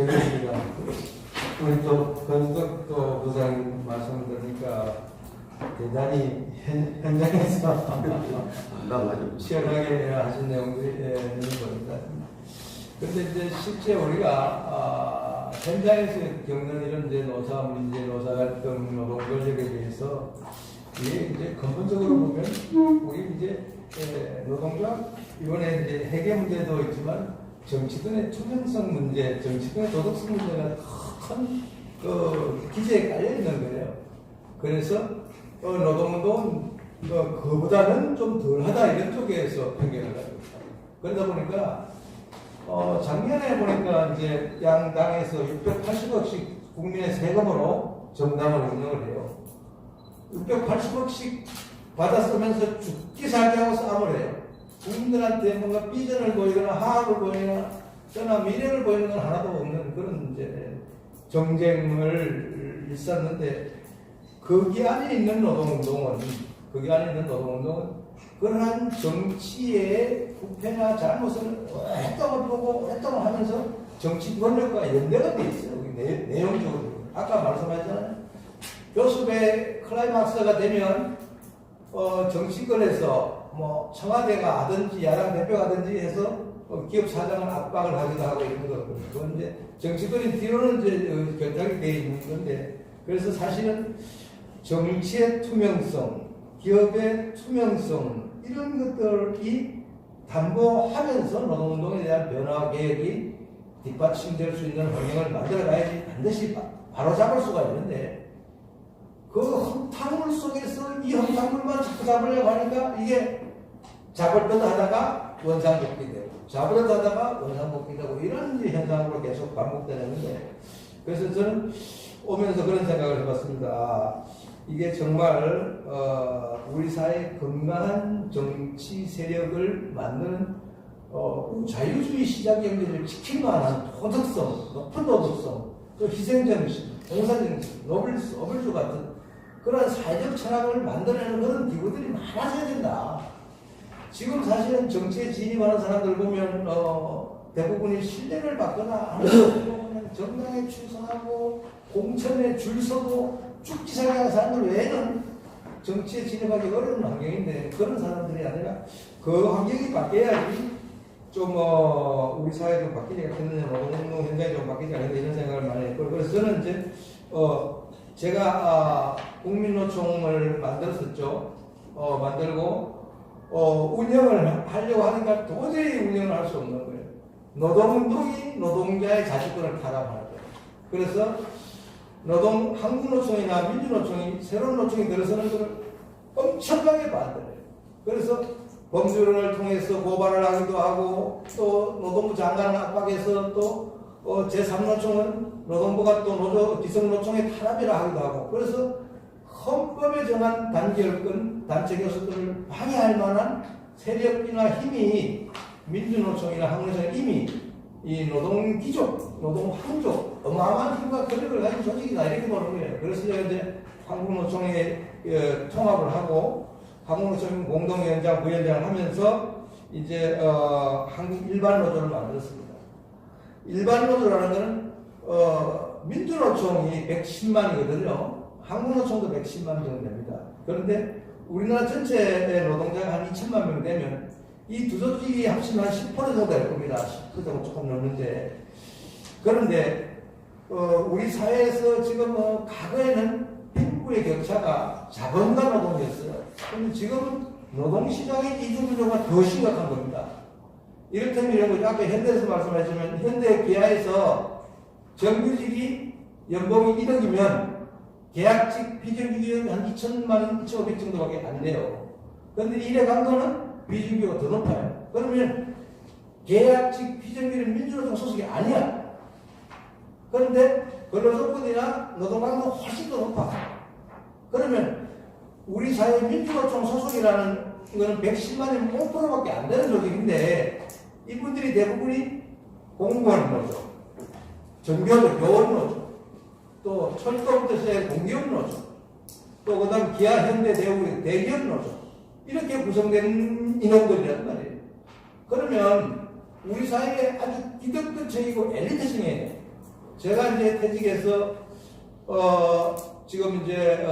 되겠습니다. 우리 또 권덕 또 부장 말씀 들으니까 대단히 현장에서 시원하게 하신 내용들이 있는 겁니다. 그런데 이제 실제 우리가 현장에서 겪는 이런 이제 노사 문제, 노사 갈등, 노동 권력에 대해서 이게 이제 근본적으로 보면 우리 이제 노동조합 이번에 이제 회계 문제도 있지만 정치권의 투명성 문제, 정치권의 도덕성 문제가 큰 기제에 깔려 있는 거예요. 그래서 노동운동은 그보다는 좀 덜하다 이런 쪽에서 편견을 가지고 있다. 그러다 보니까 작년에 보니까 이제 양 당에서 680억씩 국민의 세금으로 정당을 운영을 해요. 680억씩 받아 쓰면서 죽기 살기 하고 싸움을 해요. 국민들한테 뭔가 비전을 보이거나 하악을 보이거나 떠나 미래를 보이는 건 하나도 없는 그런 이제 정쟁을 있었는데 거기 안에 있는 노동운동은 그러한 정치의 부패나 잘못을 활동을 보고 활동을 하면서 정치 권력과 연대가 돼 있어요. 내용적으로. 아까 말씀하셨잖아요. 교섭의 클라이막스가 되면 정치권에서 뭐 청와대가 하든지 야당 대표가 하든지 해서 기업 사장을 압박을 하기도 하고 이런 거. 그건 이제 정치권이 뒤로는 이제 결탁이 되어 있는 건데 그래서 사실은 정치의 투명성, 기업의 투명성 이런 것들이 담보하면서 노동운동에 대한 변화 계획이 뒷받침될 수 있는 환경을 만들어가야지 반드시 바로잡을 수가 있는데 그 흙탕물 속에서 이 흙탕물만 자꾸 잡으려고 하니까 이게 잡을 듯 하다가 원상복귀 되고 잡을 듯 하다가 원상복귀 되고 이런 현상으로 계속 반복되는데 그래서 저는 오면서 그런 생각을 해봤습니다. 이게 정말 우리 사회의 건강한 정치 세력을 만드는 자유주의 시장 경제를 지킬 만한 도덕성, 높은 도덕성, 또 희생정신, 봉사정신, 노블주 같은 그런 사회적 철학을 만들어내는 그런 기구들이 많아져야 된다. 지금 사실은 정치에 진입하는 사람들 보면 대부분이 신뢰를 받거나 그냥 정당에 출석하고 공천에 줄 서고 죽기 살아가는 사람들 외에는 정치에 진입하기 어려운 환경인데 그런 사람들이 아니라 그 환경이 바뀌어야지 좀 우리 사회도 바뀌지 않겠느냐, 노동운동 현장이 좀 바뀌지 않겠느냐 이런 생각을 많이 했고 그래서 저는 이제 제가 국민노총을 만들었었죠. 만들고 운영을 하려고 하니까 도저히 운영을 할 수 없는 거예요. 노동운동이 노동자의 자주권을 타락하는 거예요. 그래서 한국노총이나 민주노총이 새로운 노총이 들어서는 것을 엄청나게 반대해요. 그래서 법률을 통해서 고발을 하기도 하고 또 노동부 장관을 압박해서 또 제3노총은 노동부가 또 기성노총의 탄압이라 하기도 하고 그래서 헌법에 정한 단결권, 단체 교섭들을 방해할 만한 세력이나 힘이 민주노총이나 한국노총이 이미 이 노동기족, 노동황족, 어마어마한 힘과 권력을 가진 조직이다 이렇게 보는 거예요. 그래서 제가 이제 한국노총에 통합을 하고 한국노총 공동위원장, 부위원장을 하면서 이제 한국 일반노조를 만들었습니다. 일반노조라는 것은 민주노총이 110만이거든요. 한국노총도 110만 정도 됩니다. 그런데 우리나라 전체의 노동자가 한 2천만 명 되면 이 두 조직이 합치면 한 10% 정도 될 겁니다. 10% 정도 조금 넘는데. 그런데, 우리 사회에서 지금 과거에는 빈부의 격차가 자본과 노동이었어요. 그런데 지금은 노동시장의 이중구조가 더 심각한 겁니다. 이를테면 이런 거죠. 아까 현대에서 말씀하시면 현대 기아에서 정규직이 연봉이 1억이면 계약직 비정규직은 한 2천만 원, 2,500 정도밖에 안 돼요. 그런데 일의 강도는 비정규가 더 높아요. 그러면 계약직 비정규는 민주노총 소속이 아니야. 그런데 근로조건이나 노동강도는 훨씬 더 높아. 그러면 우리 사회 민주노총 소속이라는 거는 110만이면 5%밖에 안 되는 조직인데 이분들이 대부분이 공무원 노조, 전교조, 교원 노조, 또 철도부터 시작해 공기업 노조, 또 그 다음 기아, 현대, 대우, 대기업 노조 이렇게 구성된 인원들이란 말이에요. 그러면 우리 사회에 아주 기득권층이고 엘리트층이에요. 제가 이제 퇴직해서 지금 이제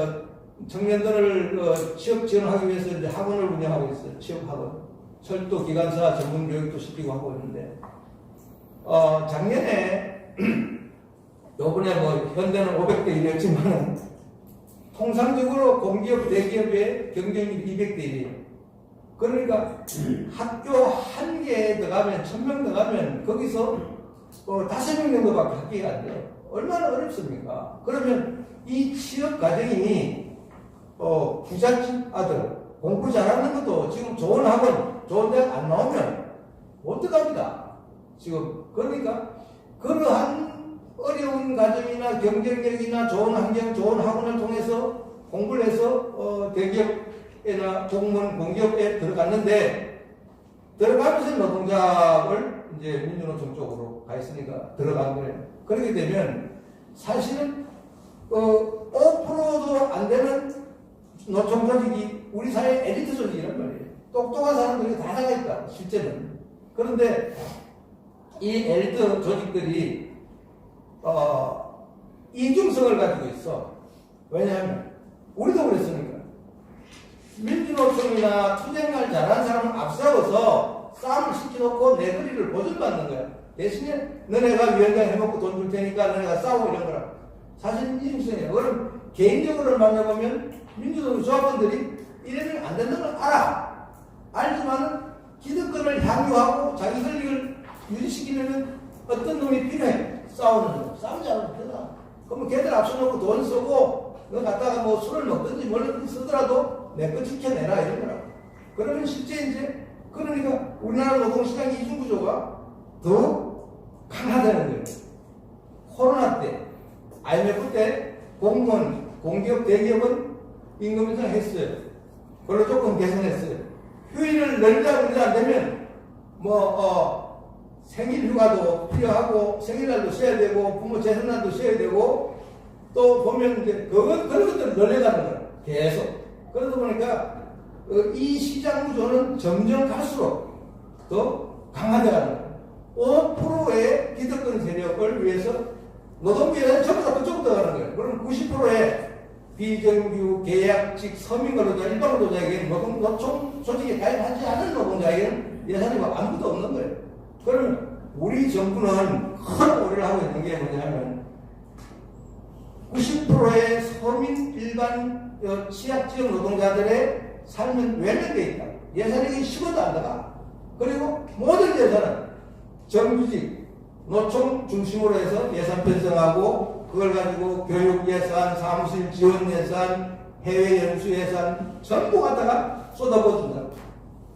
청년들을 취업 지원하기 위해서 이제 학원을 운영하고 있어요. 취업학원. 철도 기관사 전문 교육도 시키고 하고 있는데 작년에 요번에 뭐 현대는 500대 1이었지만 통상적으로 공기업 대기업의 경쟁률이 200대 1이에요. 그러니까 학교 한 개 더 가면 1000명 더 가면 거기서 5명 정도밖에 합격이 안 돼요. 얼마나 어렵습니까? 그러면 이 취업 과정이 부잣집 아들 공부 잘하는 것도 지금 좋은 학원, 좋은 대학 안 나오면 못 들어갑니다. 지금 그러니까 그러한 어려운 과정이나 경쟁력이나 좋은 환경, 좋은 학원을 통해서 공부를 해서 대기업이나 공무원, 공기업에 들어갔는데 들어가면서 노동자를 이제 민주노총 쪽으로 가 있으니까 들어간 거예요. 그렇게 되면 사실은 5%도 안 되는 노총 조직이 우리 사회 엘리트 조직이란 말이에요. 똑똑한 사람들이 다 나가 있다, 실제는. 그런데 이 엘리트 조직들이 이중성을 가지고 있어. 왜냐하면 우리도 그랬으니까 민주노총이나 투쟁을 잘하는 사람을 앞세워서 싸움을 시켜놓고 내 거리를 보존받는 거야. 대신에 너네가 위원장 해먹고 돈 줄 테니까 너네가 싸우고 이런 거라. 사실 이중성이야. 그럼 개인적으로 만나보면 민주노총 조합원들이 이래는 안 된다는 걸 알아. 알지만은 기득권을 향유하고 자기 권리를 유지시키려면 어떤 놈이 필요해. 싸우는 놈. 싸우지 않으면 되나. 그러면 걔들 앞서놓고 돈 쓰고 너 갖다가 뭐 술을 먹든지 뭘 쓰더라도 내 거 지켜내라 이런 거라고. 그러면 실제 이제 그러니까 우리나라 노동시장 이중구조가 더 강화되는 거예요. 코로나 때 IMF 때 공무원, 공기업, 대기업은 임금 인상 했어요. 그걸로 조금 개선했어요. 휴일을 늘리자고 안 되면 생일 휴가도 필요하고 생일날도 쉬어야 되고 부모 재산날도 쉬어야 되고 또 보면 이제 그런 것들을 늘려가는 거예요. 계속. 그러다 보니까 이 시장 구조는 점점 갈수록 더 강화되어가는 거예요. 5%의 기득권 세력을 위해서 노동계에서 전부 다 그쪽으로 가는 거예요. 그럼 90%의 비정규 계약직 서민 근로자, 일반 노동자에게는 노총 조직에 가입하지 않은 노동자에게는 예산이 아무것도 없는 거예요. 그러면 우리 정부는 큰 오해를 하고 있는 게 뭐냐면 90%의 서민 일반 취약지역 노동자들의 삶은 외면되어 있다. 예산이 10원도 안 나가. 그리고 모든 예산은 정규직, 노총 중심으로 해서 예산 편성하고 그걸 가지고 교육 예산, 사무실 지원 예산, 해외 연수 예산 전부 갖다가 쏟아부어준다.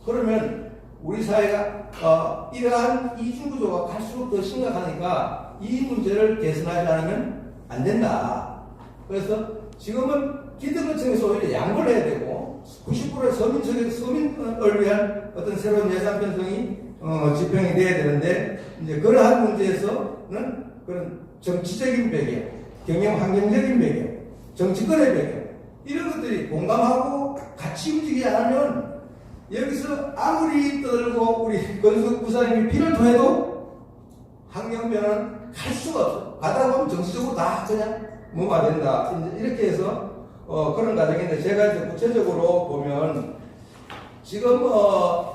그러면 우리 사회가 이러한 이중구조가 갈수록 더 심각하니까 이 문제를 개선하지 않으면 안 된다. 그래서 지금은 기득권층에서 오히려 양보를 해야 되고 90%의 서민을 위한 어떤 새로운 예산 편성이 집행이 돼야 되는데 이제 그러한 문제에서는 그런 정치적인 배경, 경영 환경적인 배경, 정치권의 배경 이런 것들이 공감하고 같이 움직이지 않으면 여기서 아무리 떠들고 우리 권수국 부사님이 피를 토해도 환경 변화는 갈 수가 없어. 가다 보면 정치적으로 다 그냥 뭐가 된다. 이렇게 해서 그런 과정인데 제가 이제 구체적으로 보면 지금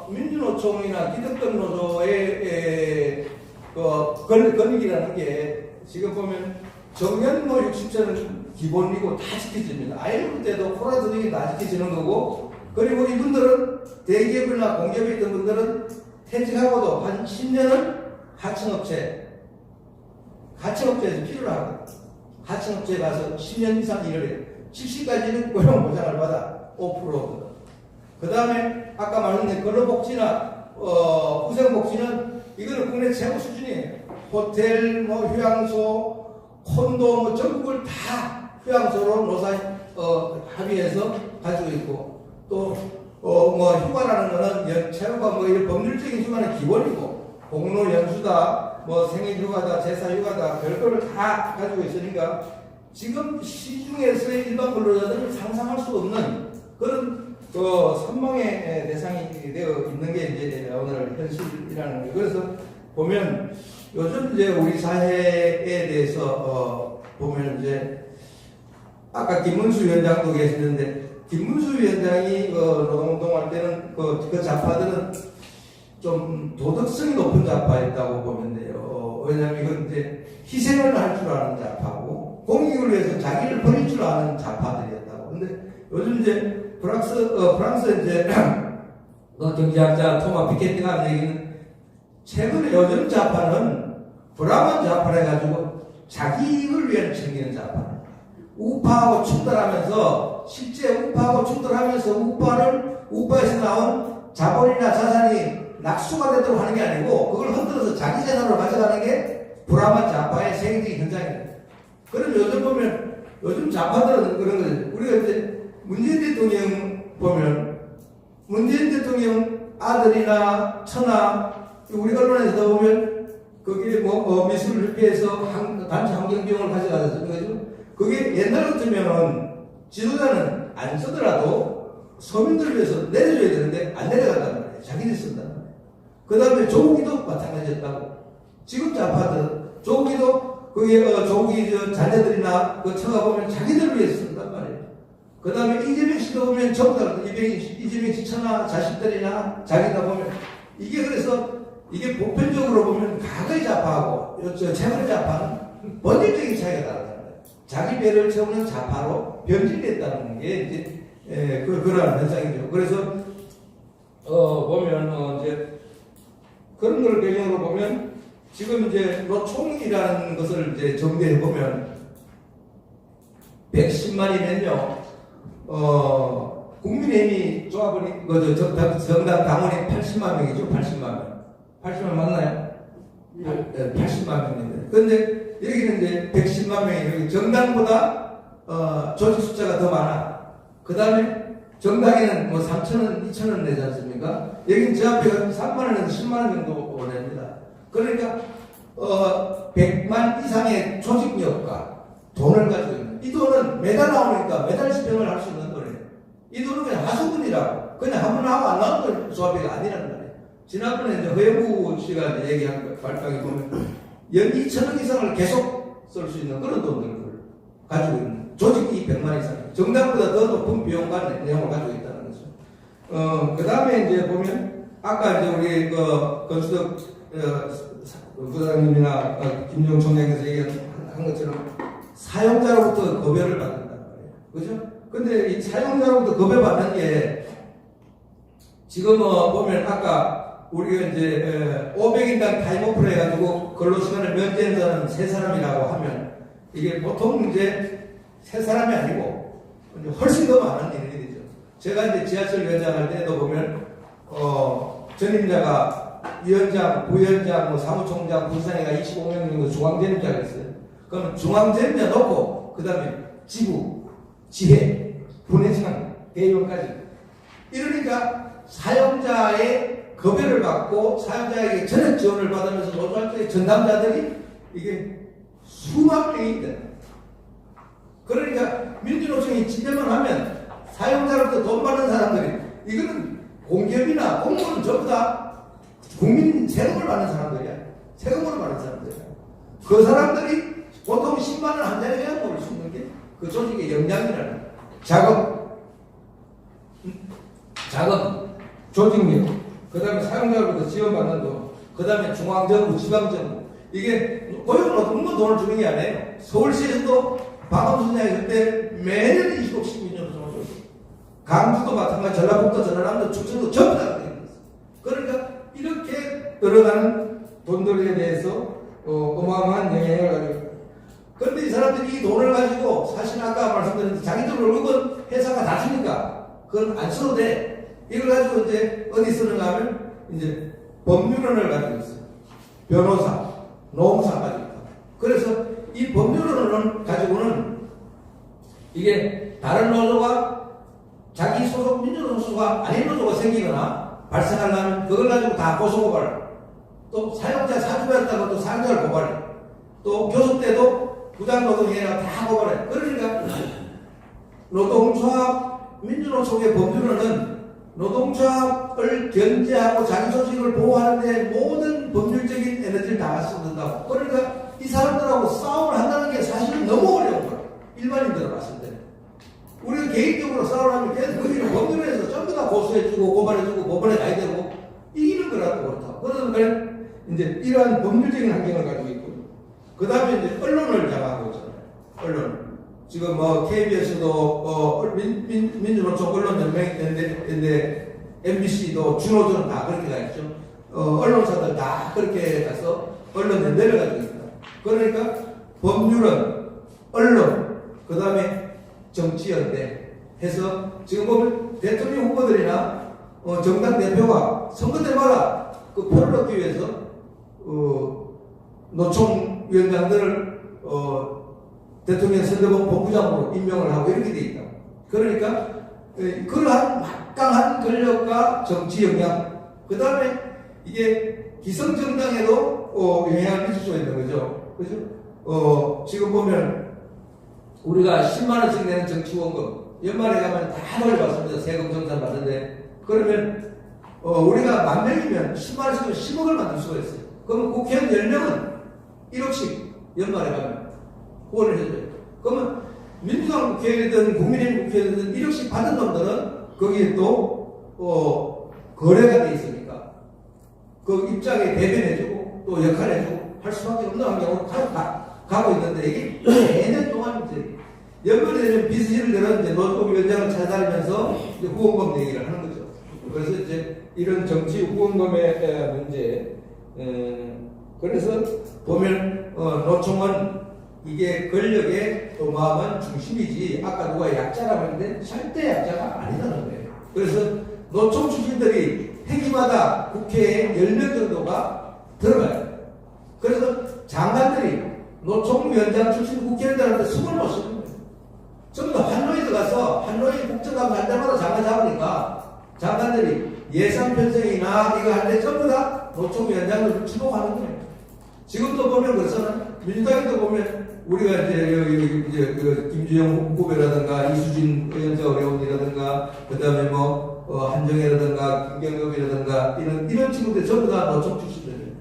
민주노총이나 기득권 노조의 권익이라는 게 지금 보면 정년모 60세는 기본이고 다 지켜집니다. IMF 때도 코로나 전역이 다 지켜지는 거고 그리고 이분들은 대기업이나 공기업에 있던 분들은 퇴직하고도 한 10년은 하청업체에서 필요로 하고 하청업체에 가서 10년 이상 일을 해요. 70까지는 고용보장을 받아 5%거든. 그 다음에 아까 말했는데 근로복지나 후생복지는 이거는 국내 최고 수준이에요. 호텔, 휴양소, 콘도 전국을 다 휴양소로 노사 합의해서 가지고 있고 또 휴가라는 거는 체류가 이런 법률적인 휴가는 기본이고 공로 연수다 생일 휴가다 제사 휴가다 별거를 다 가지고 있으니까 지금 시중에서의 일반 근로자들은 상상할 수 없는 그런 선망의 대상이 되어 있는 게 이제 오늘 현실이라는 거예요. 그래서 보면 요즘 이제 우리 사회에 대해서 보면 이제 아까 김문수 위원장도 계시는데 김문수 위원장이 노동운동할 때는 그 좌파들은 좀 도덕성이 높은 좌파였다고 보면 돼요. 왜냐하면 이건 이제 희생을 할 줄 아는 좌파고 공익을 위해서 자기를 버릴 줄 아는 좌파들이었다고. 근데 요즘 이제 프랑스 이제 경제학자 토마 피케티가 하는 얘기는 최근에 요즘 좌파는 브라만 좌파를 해가지고 자기 이익을 위해 챙기는 좌파. 우파하고 충돌하면서 실제 우파하고 충돌하면서 우파에서 나온 자본이나 자산이 낙수가 되도록 하는 게 아니고 그걸 흔들어서 자기 재산으로 가져가는 게 브라만 좌파의 세계적인 현장입니다. 그럼 요즘 보면 요즘 좌파들은 그런 거죠. 우리가 이제 문재인 대통령 보면 문재인 대통령 아들이나 처나 우리 언론에서 보면 거기에 미술을 협회에서 단체 환경비용을 가져가서 쓰는 거죠. 그게 옛날 같으면은 지도자는 안 쓰더라도 서민들을 위해서 내려줘야 되는데 안 내려간단 말이에요. 자기들이 쓴단 말이에요. 그 다음에 조국이도 마찬가지였다고. 지금 좌파들 조국이도 그게 조국이 자녀들이나 그 처가 보면 자기들을 위해서 쓴단 말이에요. 그 다음에 이재명 씨도 보면 전부 다 이재명 씨 처나 자식들이나 자기가 보면 이게 그래서 이게 보편적으로 보면 과거의 좌파하고 최근의 좌파는 본질적인 차이가 나요. 자기 배를 채우는 좌파로 변질됐다는 게 이제 그러한 현상이죠. 그래서 보면 이제 그런 걸 배경으로 보면 지금 이제 노총이라는 것을 이제 정리해 보면 110만이면요 국민의힘이 조합을 정당 당원이 80만 명이죠. 80만 명. 80만 맞나요? 80만 명입니다. 그런데 여기는 이제 110만 명이 정당보다 조직 숫자가 더 많아. 그 다음에 정당에는 뭐 3,000원, 2,000원 내지 않습니까? 여기는 저 앞에 3만원에서 10만원 정도 냅니다. 그러니까 100만 이상의 조직력과 돈을 가지고 있는 이 돈은 매달 나오니까 매달 집행을 할 수 있는 돈이에요. 이 돈은 그냥 하수분이라고 그냥 한 번 하고 안 나오는 조합이 아니라는 말이에요. 지난번에 이제 허영구 씨가 얘기한 발표에 보면 연 2천억 이상을 계속 쓸 수 있는 그런 돈들을 가지고 있는 조직이 100만 이상 정당보다 더 높은 비용과 내용을 가지고 있다는 거죠. 그 다음에 이제 보면 아까 이제 우리 건수덕 부장님이나 김종 총장께서 얘기한 것처럼 사용자로부터 급여를 받는단 말이에요. 그죠? 근데 이 사용자로부터 급여 받는 게 지금 보면 아까 우리가 이제 500인당 타임오프를 해가지고 근로시간을 면제하는 세 사람이라고 하면 이게 보통 이제 세 사람이 아니고 훨씬 더 많은 일이 되죠. 제가 이제 지하철 위원장 할 때도 보면 전임자가 위원장, 부위원장, 사무총장, 부사장이가 25명 정도 중앙전임자가 있어요. 그럼 중앙전임자 놓고 그 다음에 지부, 지회, 분회장, 대의원까지 이러니까 사용자의 급여를 받고 사용자에게 전액 지원을 받으면서 노조활동의 전담자들이 이게 수만 명이 있다. 그러니까 민주노총이 집행만 하면 사용자로부터 돈 받는 사람들이 이거는 공기업이나 공무원은 전부 다 국민 세금을 받는 사람들이야. 세금으로 받는 사람들이야. 그 사람들이 보통 10만 원 한 달에 그냥 먹을 수 있는 게 그 조직의 역량이라는 자금, 조직력, 그 다음에 사용자로부터 지원받는 돈, 그 다음에 중앙정부, 지방정부. 이게 고용을 어떤 돈을 주는 게 아니에요. 서울시에서도 박원순 장이 그때 매년 20억 12년을 줬어요. 강주도 마찬가지, 전라북도, 전라남도, 충청도 전부 다 그랬어요. 그러니까 이렇게 들어가는 돈들에 대해서 어마어마한 영향을 가지고 있어요. 그런데 이 사람들이 이 돈을 가지고 사실 아까 말씀드린 자기들 월급은 회사가 다 주니까 그건 안 써도 돼. 이걸 가지고 이제 어디 쓰는가 하면 이제 법률원을 가지고 있어요. 변호사, 노무사 가지고 있다. 그래서 이 법률원을 가지고는 이게 다른 노조가 자기 소속 민주노조가 아닌 노조가 생기거나 발생하려면 그걸 가지고 다 고소고발, 또 사용자 사주받았다고 또 사용자를 고발해, 또 교섭 때도 부당노동행위가 다 고발해. 그러니까 노동조합 민주노총의 법률원은 노동조합을 견제하고 자기 조직을 보호하는 데 모든 법률적인 에너지를 다 쏟는다고. 그러니까 이 사람들하고 싸움을 한다는 게 사실은 너무 어려운 거예요. 일반인들은 봤을 때. 우리가 개인적으로 싸움을 하면 계속 그 일을 법률에서 전부 다 고소해주고 고발해주고 법원에 가야 되고 이기는 거라고 그렇다. 그러니까 이제 이러한 법률적인 환경을 가지고 있고, 그 다음에 이제 언론을 장악하고 있잖아요. 언론. 지금 뭐 KBS도 민주노총 언론연맹이 있는데 MBC도 준호조는 다 그렇게 가 있죠. 언론사들 다 그렇게 가서 언론연대를 가지고 있다. 그러니까 법률은 언론, 그 다음에 정치연대 해서 지금 보면 대통령 후보들이나 정당 대표가 선거 때마다 그 표를 얻기 위해서 노총 위원장들을 대통령 선대본 본부장으로 임명을 하고 이렇게 돼 있다. 그러니까 그러한 막강한 권력과 정치 영향, 그 다음에 이게 기성정당에도 영향을 미칠 수 있는 거죠. 그죠? 지금 보면 우리가 10만원씩 내는 정치원금 연말에 가면 다 돌려받습니다. 세금 정산 받는데, 그러면 우리가 10,000명이면 10만원씩은 10억을 만들 수가 있어요. 그러면 국회의원 10명은 1억씩 연말에 가면 후원을 해줘요. 그러면 민주당 국회의원이든 국민의힘 국회의원이든 1억씩 받은 놈들은 거기에 또 거래가 돼 있으니까 그 입장에 대변해주고 또 역할해주고 할 수밖에 없는 환경으로 가고 있는데, 이게 매년 동안 이제 연말에 되면 비서실을 내는 이제 노조위원장을 찾아다니면서 이제 후원금 얘기를 하는 거죠. 그래서 이제 이런 정치 후원금의 문제, 그래서 보면 노총은 이게 권력의 어마어마한 중심이지, 아까 누가 약자라고 했는데 절대 약자가 아니라는 거예요. 그래서 노총 출신들이 회기마다 국회에 10명 정도가 들어가요. 그래서 장관들이 노총위원장 출신 국회의원들한테 숨을 못 쉬는 거예요. 전부 다 환로에 들어가서 환로에 국정감 갈 때마다 장관 잡으니까 장관들이 예산 편성이나 이거 할 때 전부 다 노총위원장을 추모하는 거예요. 지금도 보면 그래서는 민주당에도 보면 우리가 이제 김주영 후보라든가 이수진 의원자 어려운이라든가 그 다음에 한정혜라든가 김경엽이라든가 이런 친구들 전부 다 노총 출신들이에요.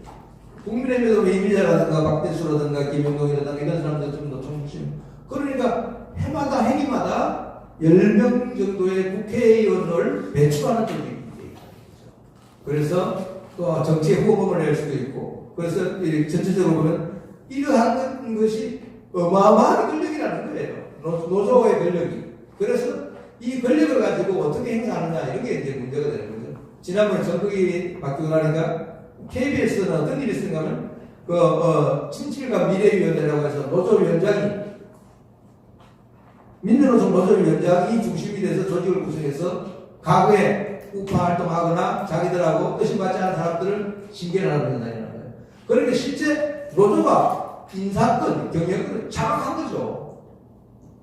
국민의힘에도 이미자라든가 박대수라든가 김영동이라든가 이런 사람들 전부 노총 출신. 그러니까 해마다 회기마다 10명 정도의 국회의원을 배출하는 쪽이 있습니다. 그래서 또 정치에 후원금을 낼 수도 있고, 그래서 전체적으로 보면 이러한 것이 어마어마한 권력이라는 거예요. 노조의 권력이. 그래서 이 권력을 가지고 어떻게 행사하느냐, 이런 게 이제 문제가 되는 거죠. 지난번에 정국이 바뀌고 나니까 KBS는 어떤 일이 있었는가 하면 친칠과 미래위원회라고 해서 노조위원장이 민주노총 노조위원장이 중심이 돼서 조직을 구성해서 과거에 우파 활동하거나 자기들하고 뜻이 맞지 않은 사람들을 징계를 하는 현상이라는 거예요. 그러니까 실제 노조가 인사권, 경영권을 장악한 거죠.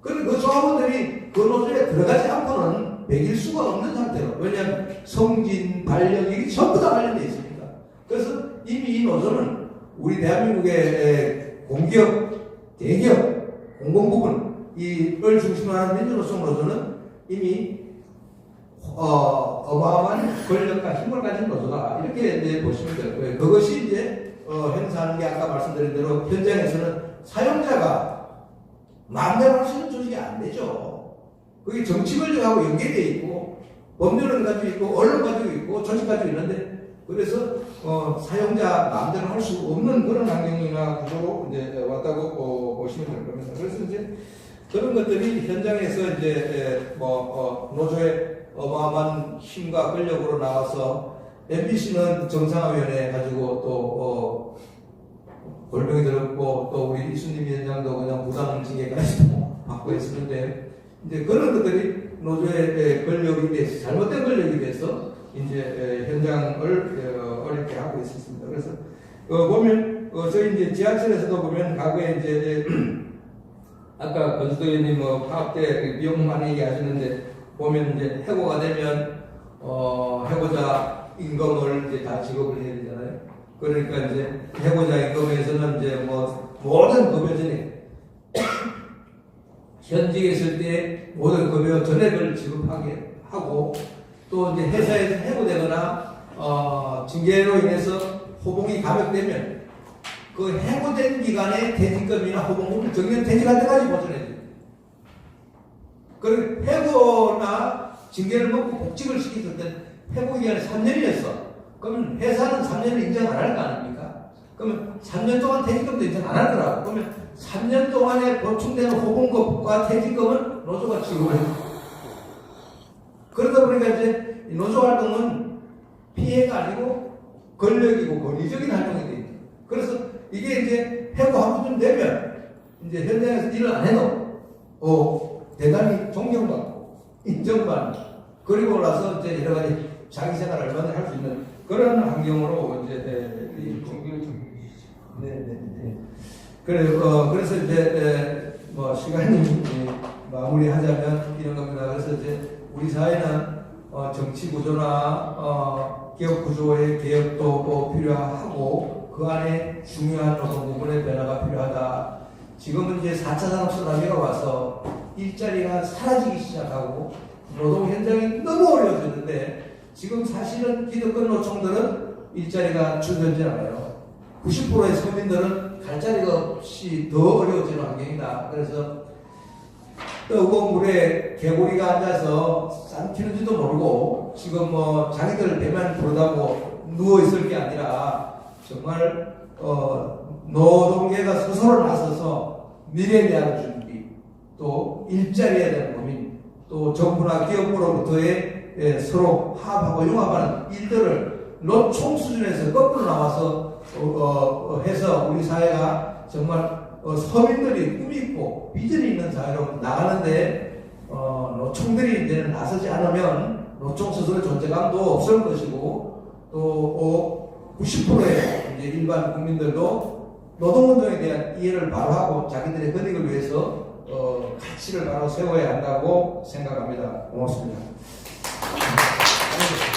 그런데 그 조합원들이 그 노조에 들어가지 않고는 매길 수가 없는 상태로, 왜냐하면 성진, 발령이 전부 다 관련되어 있습니다. 그래서 이미 이 노조는 우리 대한민국의 공기업, 대기업, 공공부문, 이걸 중심으로 하는 민주노총 노조는 이미 어마어마한 권력과 힘을 가진 노조다, 이렇게 이제 보시면 될 거예요. 그것이 이제 행사하는 게 아까 말씀드린 대로 현장에서는 사용자가 마음대로 할 수 있는 조직이 안 되죠. 그게 정치 권력하고 연계되어 있고 법률은 가지고 있고 언론 가지고 있고 조직 가지고 있는데, 그래서 사용자 마음대로 할 수 없는 그런 환경이나 구조로 이제 왔다고 보시면 될 겁니다. 그래서 이제 그런 것들이 현장에서 이제 노조의 어마어마한 힘과 권력으로 나와서 MBC는 정상화위원회 가지고 또 골병이 들었고, 또 우리 이순림 위원장도 그냥 부당 징계까지 받고 있었는데, 이제 그런 것들이 노조의 권력이 돼서, 잘못된 권력이 돼서 이제 현장을 어렵게 하고 있었습니다. 그래서 보면 저희 이제 지하철에서도 보면 과거에 이제 아까 건수도 의원님 파업 때 비용 많이 얘기하시는데, 보면 이제 해고가 되면 해고자 임금을 이제 다 지급을 해야 되잖아요. 그러니까 이제 해고자 임금에서는 이제 모든 급여전에 현직에 있을 때 모든 급여 전액을 지급하게 하고, 또 이제 회사에서 해고되거나 징계로 인해서 호봉이 감액되면 그 해고된 기간에 퇴직금이나 호봉금을 정년 퇴직할 때까지 보존해야 돼요. 그리고 해고나 징계를 먹고 복직을 시켰을 때 해고 기간이 3년이었어. 그러면 회사는 3년을 인정 안 할 거 아닙니까? 그러면 3년 동안 퇴직금도 인정 안 하더라고. 그러면 3년 동안에 보충되는 호봉급과 퇴직금은 노조가 지급을 해요. 그러다 보니까 이제 노조 활동은 피해가 아니고 권력이고 권위적인 활동이 돼요. 그래서 이게 이제 해고 한 번쯤 되면 이제 현장에서 일을 안 해도 대단히 존경받고 인정받는, 그리고 나서 이제 여러 가지 자기 생활을 얼마든지 할 수 있는 그런 환경으로 이제 네네네. 그래서 이제 뭐 시간이 마무리하자면 이런 겁니다. 그래서 이제 우리 사회는 정치 구조나 기업 구조의 개혁도 필요하고 그 안에 중요한 노동 부분의 변화가 필요하다. 지금은 이제 4차 산업 쓰나미가 와서 일자리가 사라지기 시작하고 노동 현장이 너무 어려워졌는데 지금 사실은 기득권 노총들은 일자리가 줄어들지 않아요. 90%의 서민들은 갈 자리가 없이 더 어려워지는 환경이다. 그래서 뜨거운 물에 개구리가 앉아서 삼키는지도 모르고 지금 뭐 자기들 배만 부르다고 누워있을 게 아니라 정말 노동계가 스스로 나서서 미래에 대한 준비, 또 일자리에 대한 고민, 또 정부나 기업으로부터의 서로 화합하고 융합하는 일들을 노총 수준에서 거꾸로 나와서 해서 우리 사회가 정말 서민들이 꿈이 있고 비전이 있는 사회로 나가는데 노총들이 이제는 나서지 않으면 노총 스스로의 존재감도 없을 것이고 또 90%의 이제 일반 국민들도 노동운동에 대한 이해를 바로 하고 자기들의 권익을 위해서 가치를 바로 세워야 한다고 생각합니다. 고맙습니다.